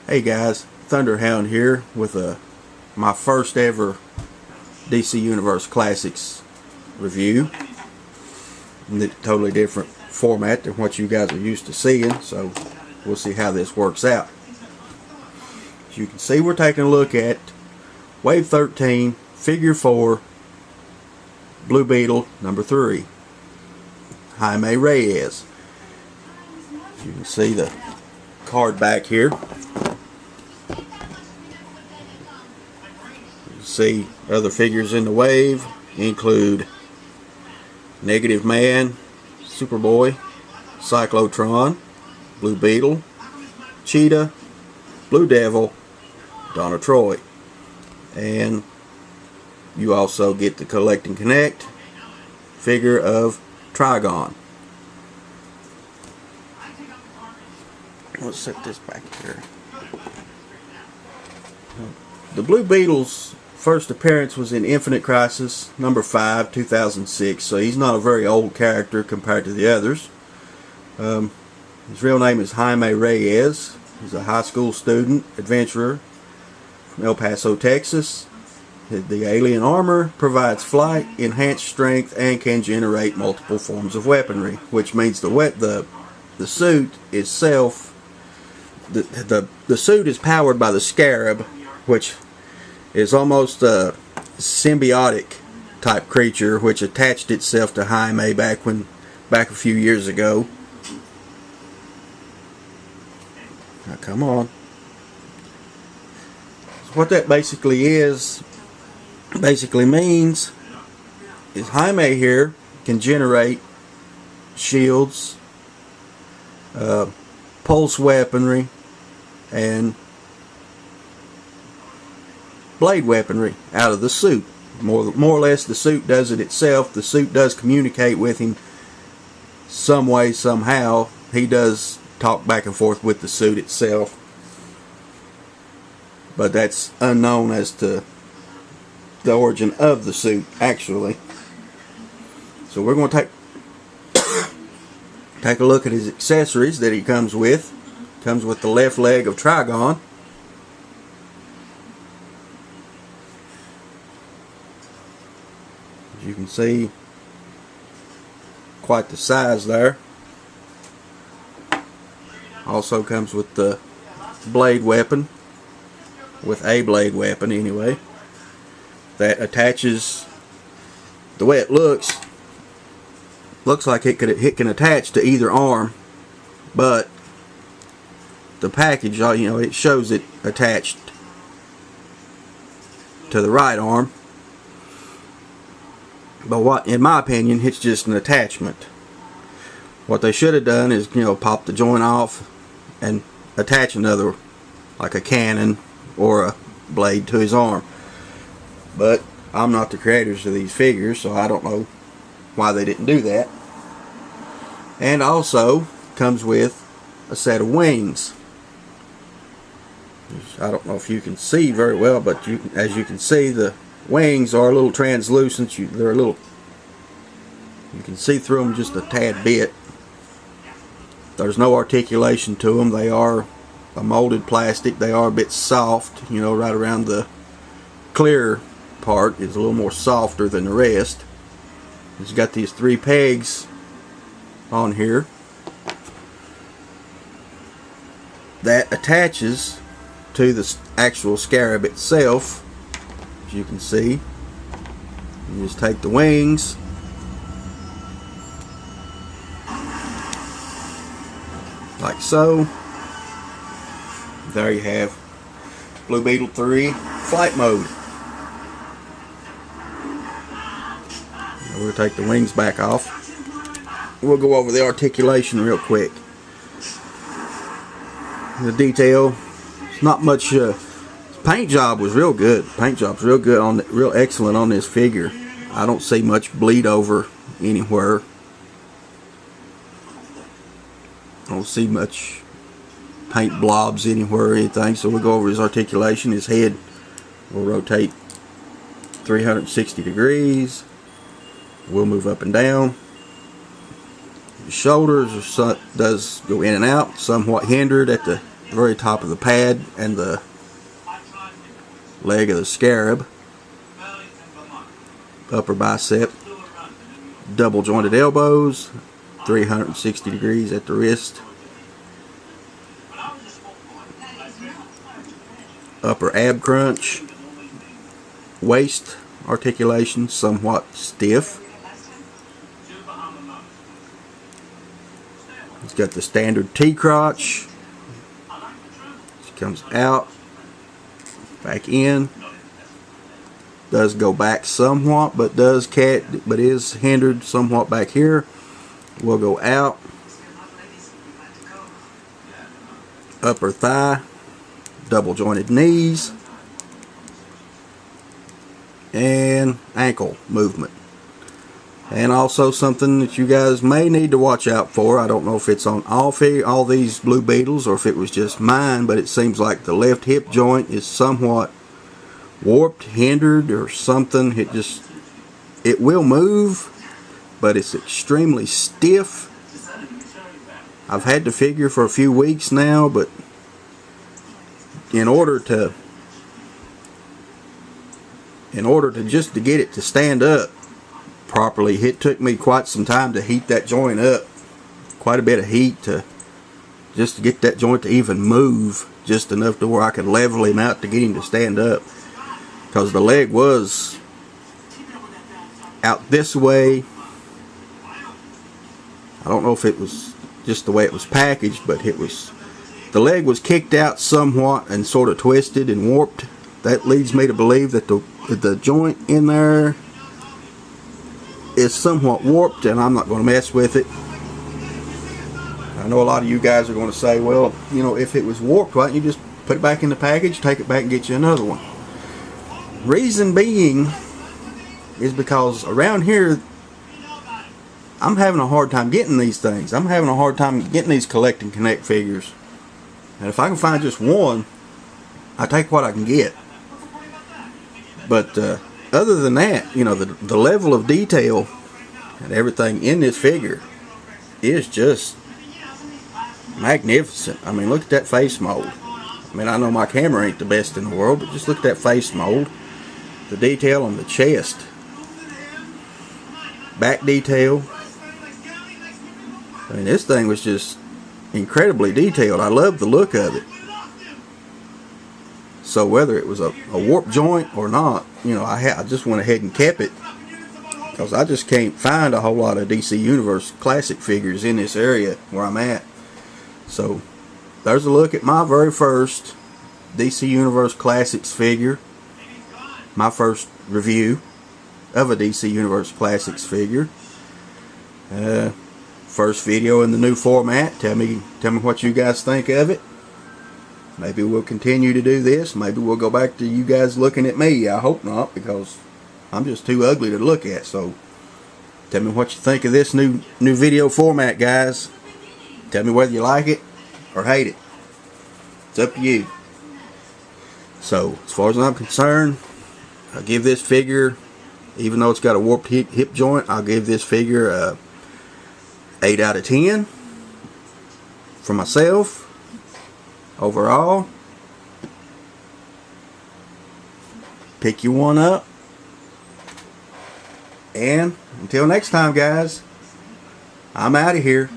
Hey guys, Thunderhound here with my first ever DC Universe Classics review. In a totally different format than what you guys are used to seeing, so we'll see how this works out. As you can see, we're taking a look at Wave 13, Figure 4, Blue Beetle number 3, Jaime Reyes. You can see the card back here. See other figures in the wave include Negative Man, Superboy, Cyclotron, Blue Beetle, Cheetah, Blue Devil, Donna Troy, and you also get the Collect and Connect figure of Trigon. Let's set this back here. The Blue Beetle's first appearance was in Infinite Crisis number 5, 2006, so he's not a very old character compared to the others. His real name is Jaime Reyes. He's a high school student, adventurer from El Paso, Texas. The alien armor provides flight, enhanced strength, and can generate multiple forms of weaponry, which means the suit itself, the suit is powered by the Scarab, which is almost a symbiotic type creature which attached itself to Jaime back a few years ago. Now come on. So what that basically means is Jaime here can generate shields, pulse weaponry, and blade weaponry out of the suit. More or less the suit does it itself. The suit does communicate with him some way, somehow. He does talk back and forth with the suit itself, but that's unknown as to the origin of the suit actually. So we're going to take a look at his accessories that he comes with. Comes with the left leg of Trigon. As you can see, quite the size there. Also comes with the blade weapon, with a blade weapon anyway, that attaches. The way it looks like it can attach to either arm, but the package, it shows it attached to the right arm. But in my opinion, it's just an attachment. What they should have done is, pop the joint off and attach another, like a cannon or a blade, to his arm. But I'm not the creators of these figures, so I don't know why they didn't do that. And also comes with a set of wings. I don't know if you can see very well, but as you can see, the wings are a little translucent. They're a little, you can see through them just a tad bit. There's no articulation to them. They are a molded plastic. They are a bit soft, right around the clear part is a little more softer than the rest. It's got these 3 pegs on here that attaches to the actual Scarab itself. As you can see, you just take the wings, like so. There you have Blue Beetle 3 flight mode. We'll take the wings back off. We'll go over the articulation real quick. The detail, not much. Paint job was real good. Paint job's real good real excellent on this figure. I don't see much bleed over anywhere. I don't see much paint blobs anywhere or anything. So we'll go over his articulation. His head will rotate 360 degrees. We'll move up and down. His shoulders does go in and out, somewhat hindered at the very top of the pad and the leg of the scarab, upper bicep, double jointed elbows, 360 degrees at the wrist, upper ab crunch, waist articulation somewhat stiff. It's got the standard T-crotch. It comes out, back in. Does go back somewhat, but is hindered somewhat back here. Will go out. Upper thigh, double jointed knees, and ankle movement. And also something that you guys may need to watch out for. I don't know if it's on all these Blue Beetles or if it was just mine, but it seems like the left hip joint is somewhat warped, hindered, or something. It will move, but it's extremely stiff. I've had the figure for a few weeks now, but in order to just to get it to stand up properly, it took me quite some time to heat that joint up, quite a bit of heat just to get that joint to even move just enough to where I could level him out to get him to stand up, because the leg was out this way. I don't know if it was just the way it was packaged, but the leg was kicked out somewhat and sort of twisted and warped. That leads me to believe that the joint in there is somewhat warped, and I'm not going to mess with it. I know a lot of you guys are going to say, well, you know, if it was warped, why don't you just put it back in the package, take it back and get you another one? Reason being is because around here I'm having a hard time getting these things. I'm having a hard time getting these collect and connect figures. And if I can find just one, I take what I can get. But other than that, you know, the level of detail and everything in this figure is just magnificent. I mean, look at that face mold. I mean, I know my camera ain't the best in the world, but just look at that face mold. The detail on the chest. Back detail. I mean, this thing was just incredibly detailed. I love the look of it. So whether it was a warp joint or not, you know, I just went ahead and kept it, because I just can't find a whole lot of DC Universe Classic figures in this area where I'm at. So there's a look at my very first DC Universe Classics figure. My first review of a DC Universe Classics figure. First video in the new format. Tell me what you guys think of it. Maybe we'll continue to do this. Maybe we'll go back to you guys looking at me. I hope not, because I'm just too ugly to look at. So tell me what you think of this new video format, guys. Tell me whether you like it or hate it. It's up to you. So as far as I'm concerned, I'll give this figure, even though it's got a warped hip joint, I'll give this figure a 8 out of 10 for myself. Overall, pick you one up. And until next time, guys, I'm out of here.